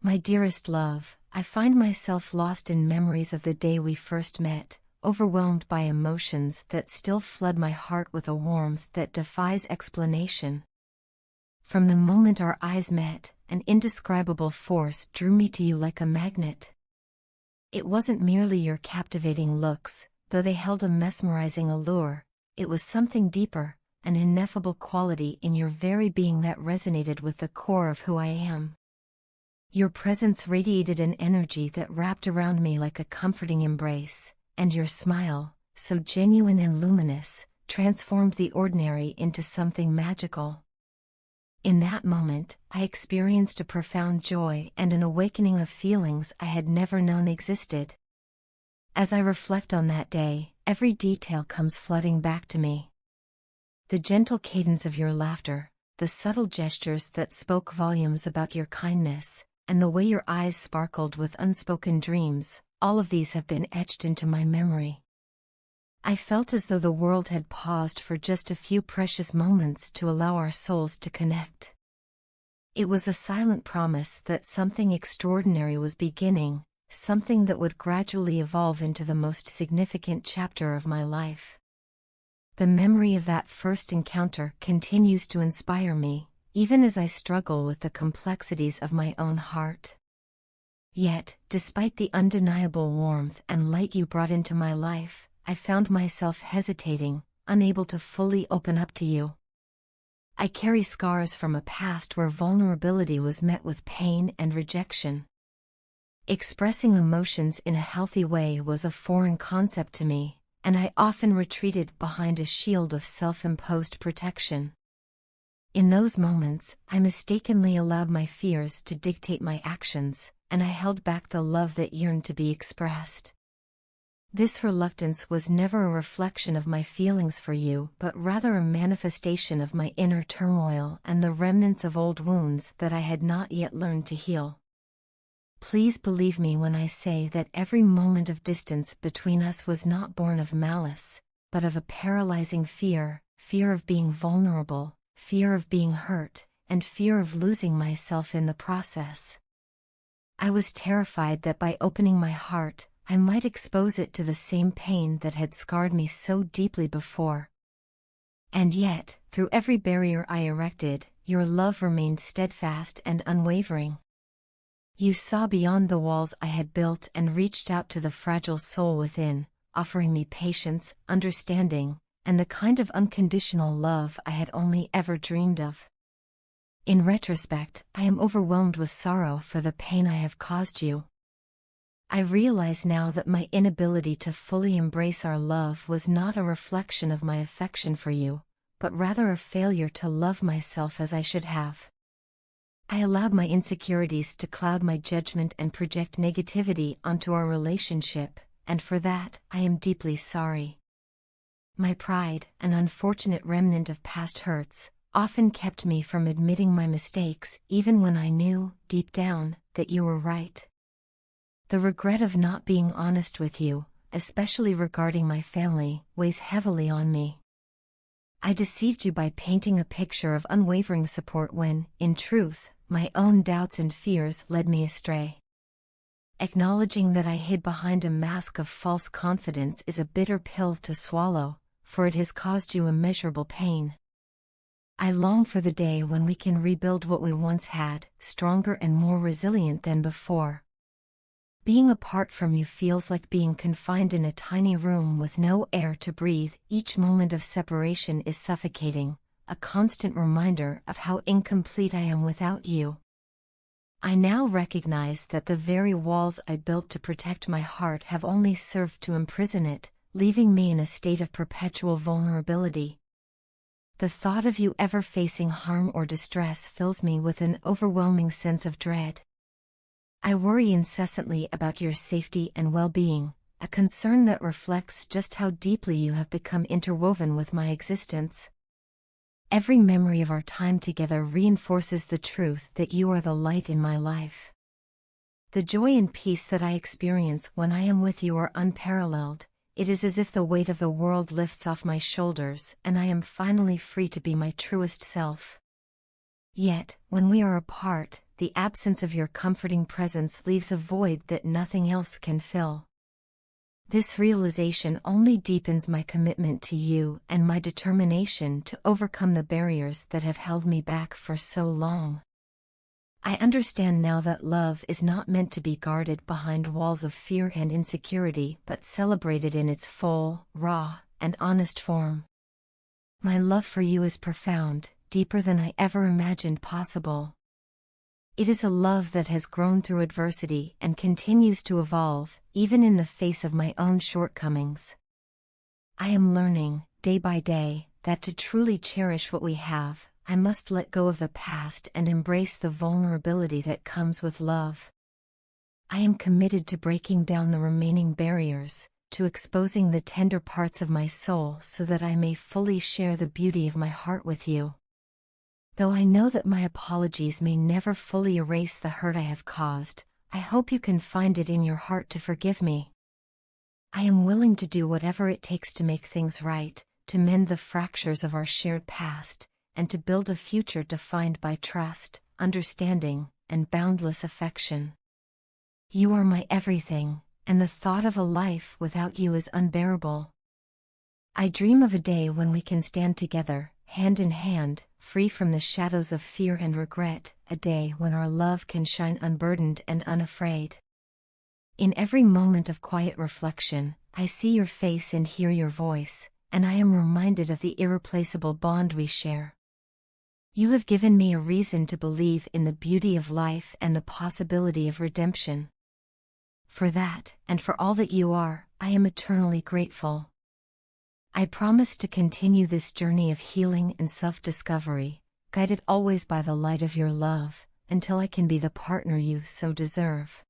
My dearest love, I find myself lost in memories of the day we first met, overwhelmed by emotions that still flood my heart with a warmth that defies explanation. From the moment our eyes met, an indescribable force drew me to you like a magnet. It wasn't merely your captivating looks, though they held a mesmerizing allure, it was something deeper, an ineffable quality in your very being that resonated with the core of who I am. Your presence radiated an energy that wrapped around me like a comforting embrace, and your smile, so genuine and luminous, transformed the ordinary into something magical. In that moment, I experienced a profound joy and an awakening of feelings I had never known existed. As I reflect on that day, every detail comes flooding back to me. The gentle cadence of your laughter, the subtle gestures that spoke volumes about your kindness, and the way your eyes sparkled with unspoken dreams, all of these have been etched into my memory. I felt as though the world had paused for just a few precious moments to allow our souls to connect. It was a silent promise that something extraordinary was beginning, something that would gradually evolve into the most significant chapter of my life. The memory of that first encounter continues to inspire me, even as I struggle with the complexities of my own heart. Yet, despite the undeniable warmth and light you brought into my life, I found myself hesitating, unable to fully open up to you. I carry scars from a past where vulnerability was met with pain and rejection. Expressing emotions in a healthy way was a foreign concept to me, and I often retreated behind a shield of self-imposed protection. In those moments, I mistakenly allowed my fears to dictate my actions, and I held back the love that yearned to be expressed. This reluctance was never a reflection of my feelings for you, but rather a manifestation of my inner turmoil and the remnants of old wounds that I had not yet learned to heal. Please believe me when I say that every moment of distance between us was not born of malice, but of a paralyzing fear, fear of being vulnerable, fear of being hurt, and fear of losing myself in the process. I was terrified that by opening my heart, I might expose it to the same pain that had scarred me so deeply before. And yet, through every barrier I erected, your love remained steadfast and unwavering. You saw beyond the walls I had built and reached out to the fragile soul within, offering me patience, understanding, and the kind of unconditional love I had only ever dreamed of. In retrospect, I am overwhelmed with sorrow for the pain I have caused you. I realize now that my inability to fully embrace our love was not a reflection of my affection for you, but rather a failure to love myself as I should have. I allowed my insecurities to cloud my judgment and project negativity onto our relationship, and for that, I am deeply sorry. My pride, an unfortunate remnant of past hurts, often kept me from admitting my mistakes even when I knew, deep down, that you were right. The regret of not being honest with you, especially regarding my family, weighs heavily on me. I deceived you by painting a picture of unwavering support when, in truth, my own doubts and fears led me astray. Acknowledging that I hid behind a mask of false confidence is a bitter pill to swallow, for it has caused you immeasurable pain. I long for the day when we can rebuild what we once had, stronger and more resilient than before. Being apart from you feels like being confined in a tiny room with no air to breathe. Each moment of separation is suffocating, a constant reminder of how incomplete I am without you. I now recognize that the very walls I built to protect my heart have only served to imprison it, leaving me in a state of perpetual vulnerability. The thought of you ever facing harm or distress fills me with an overwhelming sense of dread. I worry incessantly about your safety and well-being, a concern that reflects just how deeply you have become interwoven with my existence. Every memory of our time together reinforces the truth that you are the light in my life. The joy and peace that I experience when I am with you are unparalleled. It is as if the weight of the world lifts off my shoulders and I am finally free to be my truest self. Yet, when we are apart, the absence of your comforting presence leaves a void that nothing else can fill. This realization only deepens my commitment to you and my determination to overcome the barriers that have held me back for so long. I understand now that love is not meant to be guarded behind walls of fear and insecurity, but celebrated in its full, raw, and honest form. My love for you is profound, deeper than I ever imagined possible. It is a love that has grown through adversity and continues to evolve, even in the face of my own shortcomings. I am learning, day by day, that to truly cherish what we have, I must let go of the past and embrace the vulnerability that comes with love. I am committed to breaking down the remaining barriers, to exposing the tender parts of my soul so that I may fully share the beauty of my heart with you. Though I know that my apologies may never fully erase the hurt I have caused, I hope you can find it in your heart to forgive me. I am willing to do whatever it takes to make things right, to mend the fractures of our shared past, and to build a future defined by trust, understanding, and boundless affection. You are my everything, and the thought of a life without you is unbearable. I dream of a day when we can stand together, hand in hand, free from the shadows of fear and regret, a day when our love can shine unburdened and unafraid. In every moment of quiet reflection, I see your face and hear your voice, and I am reminded of the irreplaceable bond we share. You have given me a reason to believe in the beauty of life and the possibility of redemption. For that, and for all that you are, I am eternally grateful. I promise to continue this journey of healing and self-discovery, guided always by the light of your love, until I can be the partner you so deserve.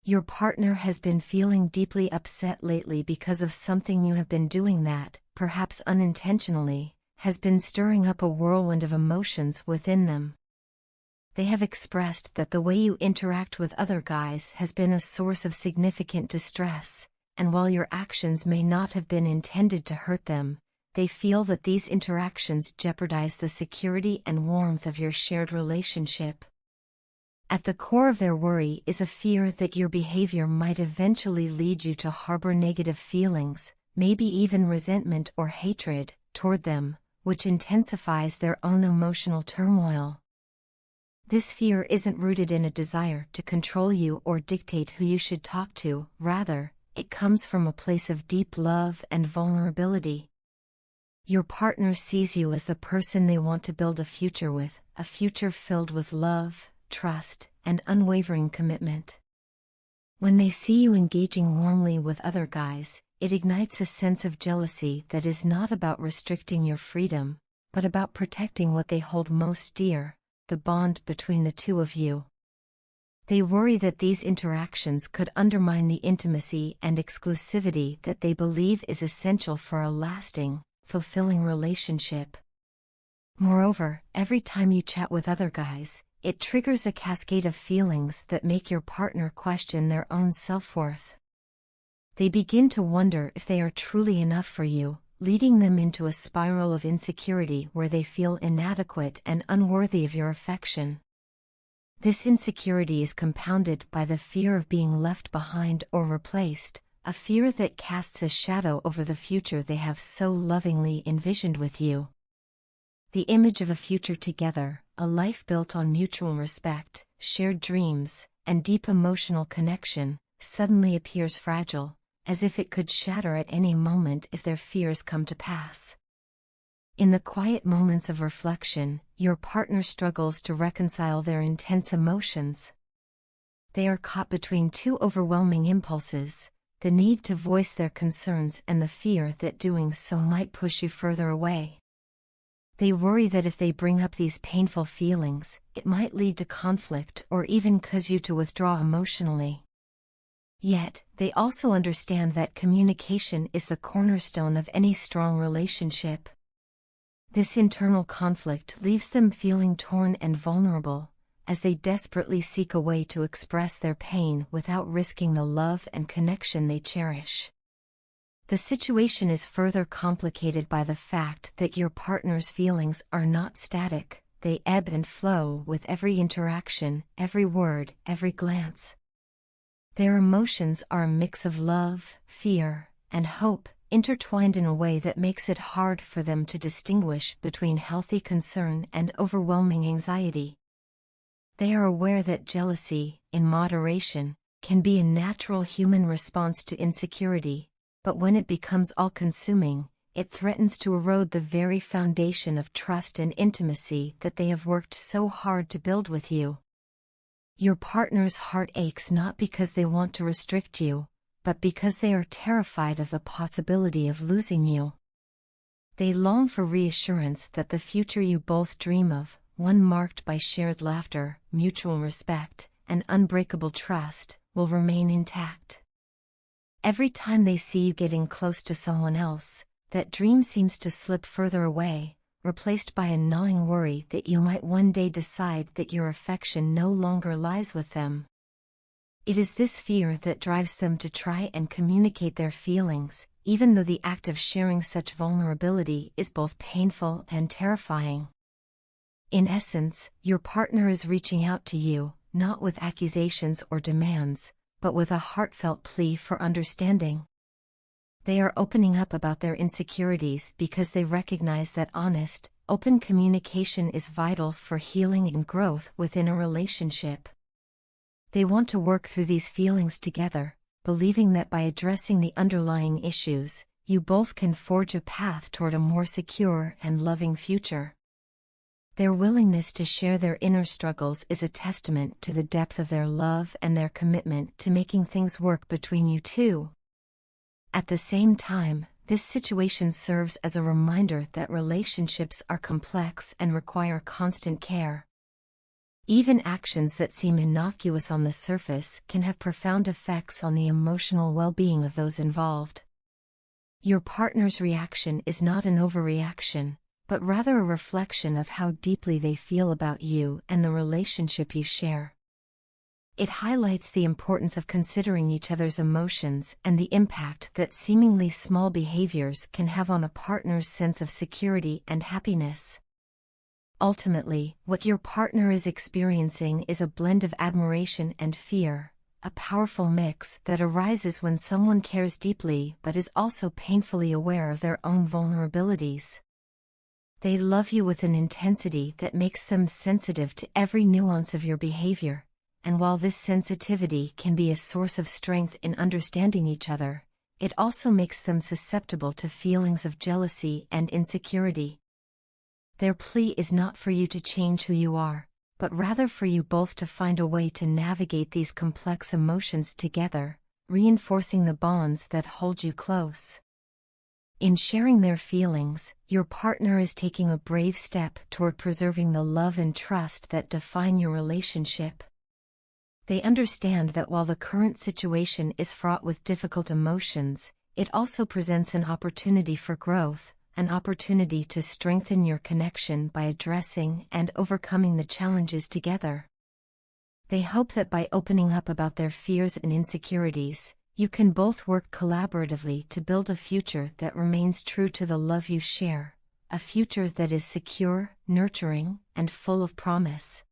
Your partner has been feeling deeply upset lately because of something you have been doing that, perhaps unintentionally, has been stirring up a whirlwind of emotions within them. They have expressed that the way you interact with other guys has been a source of significant distress, and while your actions may not have been intended to hurt them, they feel that these interactions jeopardize the security and warmth of your shared relationship. At the core of their worry is a fear that your behavior might eventually lead you to harbor negative feelings, maybe even resentment or hatred, toward them, which intensifies their own emotional turmoil. This fear isn't rooted in a desire to control you or dictate who you should talk to, rather, it comes from a place of deep love and vulnerability. Your partner sees you as the person they want to build a future with, a future filled with love, trust, and unwavering commitment. When they see you engaging warmly with other guys, it ignites a sense of jealousy that is not about restricting your freedom, but about protecting what they hold most dear, the bond between the two of you. They worry that these interactions could undermine the intimacy and exclusivity that they believe is essential for a lasting, fulfilling relationship. Moreover, every time you chat with other guys, it triggers a cascade of feelings that make your partner question their own self-worth. They begin to wonder if they are truly enough for you, leading them into a spiral of insecurity where they feel inadequate and unworthy of your affection. This insecurity is compounded by the fear of being left behind or replaced, a fear that casts a shadow over the future they have so lovingly envisioned with you. The image of a future together, a life built on mutual respect, shared dreams, and deep emotional connection, suddenly appears fragile, as if it could shatter at any moment if their fears come to pass. In the quiet moments of reflection, your partner struggles to reconcile their intense emotions. They are caught between two overwhelming impulses, the need to voice their concerns and the fear that doing so might push you further away. They worry that if they bring up these painful feelings, it might lead to conflict or even cause you to withdraw emotionally. Yet, they also understand that communication is the cornerstone of any strong relationship. This internal conflict leaves them feeling torn and vulnerable, as they desperately seek a way to express their pain without risking the love and connection they cherish. The situation is further complicated by the fact that your partner's feelings are not static, they ebb and flow with every interaction, every word, every glance. Their emotions are a mix of love, fear, and hope, intertwined in a way that makes it hard for them to distinguish between healthy concern and overwhelming anxiety. They are aware that jealousy, in moderation, can be a natural human response to insecurity, but when it becomes all-consuming, it threatens to erode the very foundation of trust and intimacy that they have worked so hard to build with you. Your partner's heart aches not because they want to restrict you, but because they are terrified of the possibility of losing you. They long for reassurance that the future you both dream of, one marked by shared laughter, mutual respect, and unbreakable trust, will remain intact. Every time they see you getting close to someone else, that dream seems to slip further away, replaced by a gnawing worry that you might one day decide that your affection no longer lies with them. It is this fear that drives them to try and communicate their feelings, even though the act of sharing such vulnerability is both painful and terrifying. In essence, your partner is reaching out to you, not with accusations or demands, but with a heartfelt plea for understanding. They are opening up about their insecurities because they recognize that honest, open communication is vital for healing and growth within a relationship. They want to work through these feelings together, believing that by addressing the underlying issues, you both can forge a path toward a more secure and loving future. Their willingness to share their inner struggles is a testament to the depth of their love and their commitment to making things work between you two. At the same time, this situation serves as a reminder that relationships are complex and require constant care. Even actions that seem innocuous on the surface can have profound effects on the emotional well-being of those involved. Your partner's reaction is not an overreaction, but rather a reflection of how deeply they feel about you and the relationship you share. It highlights the importance of considering each other's emotions and the impact that seemingly small behaviors can have on a partner's sense of security and happiness. Ultimately, what your partner is experiencing is a blend of admiration and fear, a powerful mix that arises when someone cares deeply but is also painfully aware of their own vulnerabilities. They love you with an intensity that makes them sensitive to every nuance of your behavior, and while this sensitivity can be a source of strength in understanding each other, it also makes them susceptible to feelings of jealousy and insecurity. Their plea is not for you to change who you are, but rather for you both to find a way to navigate these complex emotions together, reinforcing the bonds that hold you close. In sharing their feelings, your partner is taking a brave step toward preserving the love and trust that define your relationship. They understand that while the current situation is fraught with difficult emotions, it also presents an opportunity for growth, an opportunity to strengthen your connection by addressing and overcoming the challenges together. They hope that by opening up about their fears and insecurities, you can both work collaboratively to build a future that remains true to the love you share, a future that is secure, nurturing, and full of promise.